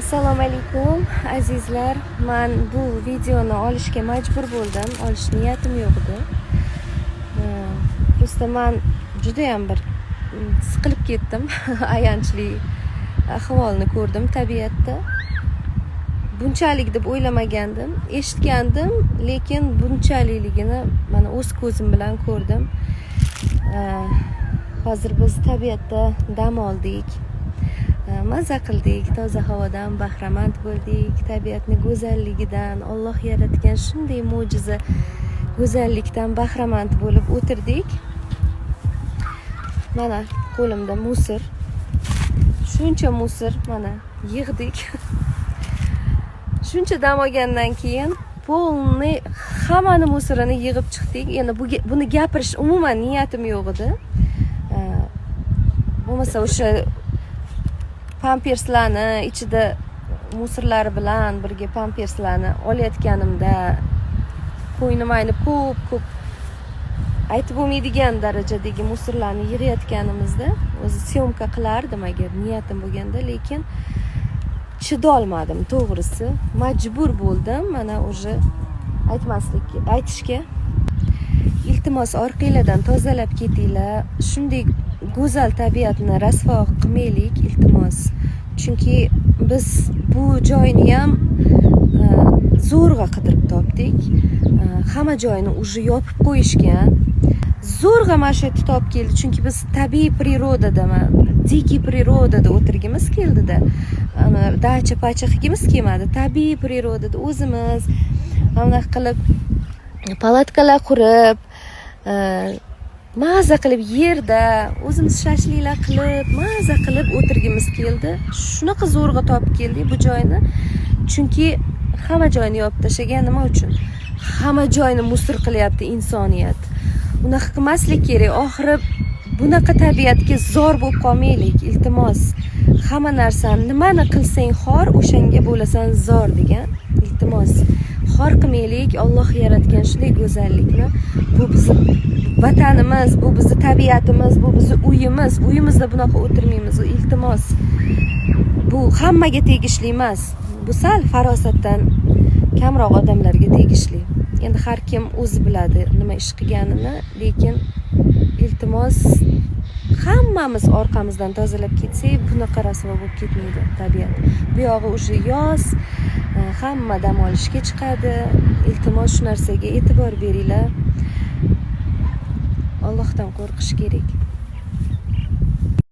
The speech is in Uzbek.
Assalomu alaykum azizlar. Men bu videoni olishga majbur bo'ldim. Olish niyatim yo'q edi. Просто men juda ham bir siqilib ketdim. Ayanchli ahvolni ko'rdim tabiatda. Bunchalik deb o'ylamagandim. Eshitgandim, lekin bunchalikligini mana o'z ko'zim bilan ko'rdim. Hozir biz tabiatda dam oldik. Maza qildik, toza havodan bahramand bo'ldik, tabiatning go'zalligidan, Alloh yaratgan shunday mo'jiza go'zallikdan bahramand bo'lib o'tirdik. Mana qo'limda musor. Shuncha musor mana yig'dik. Shuncha dam olgandan keyin polni hammani musorini yig'ib chiqdik. Endi buni gapirish umuman niyatim yo'q edi. Bo'lmasa o'sha pamperslarni ichida musorlari bilan birga pamperslarni olayotganimda qo'ynim aynib ko'p aytib bo'lmaydigan darajadagi musorlarni yig'ayotganimizda o'zi syomka qilardim agar niyatim bo'lganda, lekin chidolmadim, to'g'risi majbur bo'ldim mana o'sha aytishga. Iltimos orqanglardan tozalab ketinglar, shunday go'zal tabiatni rasvo qilmaylik iltimos. Chunki biz bu joyni ham zo'rg'a qidirib topdik. Hamma joyni уже yopib qo'yishgan. Zo'rg'a mana shu yerga topib keldi, chunki biz tabiiy prirodada, dikий prirodada o'tirgimiz keldida. Dacha pacha qilgimiz kelmadi. Tabiiy prirodada o'zimiz mana qilib palatkalar qurib, maza qilib yerda o'zimiz shashliklar qilib, maza qilib o'tirgimiz keldi. Shunaqa zo'rg'a topib keldik bu joyni. Chunki hamma joyni yopib tashlagan. Nima uchun? Hamma joyni musor qilyapti insoniyat. Unaqa qilmaslik kerak. Oxiri bunaqa tabiatga zor bo'lib qolmaylik, iltimos. Hamma narsani nimani qilsang xor, o'shanga bo'lasan zor degan. Iltimos. Xor qilmaylik. Alloh yaratgan shunday go'zallikni. Bu bizning vatanimiz, bu bizning tabiatimiz, bu bizning uyimiz. Uyimizda bunaqa o'tirmaymiz. Iltimos. Bu hammaga tegishli emas. Bu sal farosatdan kamroq odamlarga tegishli. Endi har kim o'zi biladi nima ish qilganini, lekin iltimos hammamiz orqamizdan tozalab ketsak, bunaqa rasvo bo'lib ketmaydi tabiat. Bu yog'i o'sha yoz, hamma dam olishga chiqadi. Iltimos shu narsaga e'tibor beringlar. Allohdan qo'rqish kerak.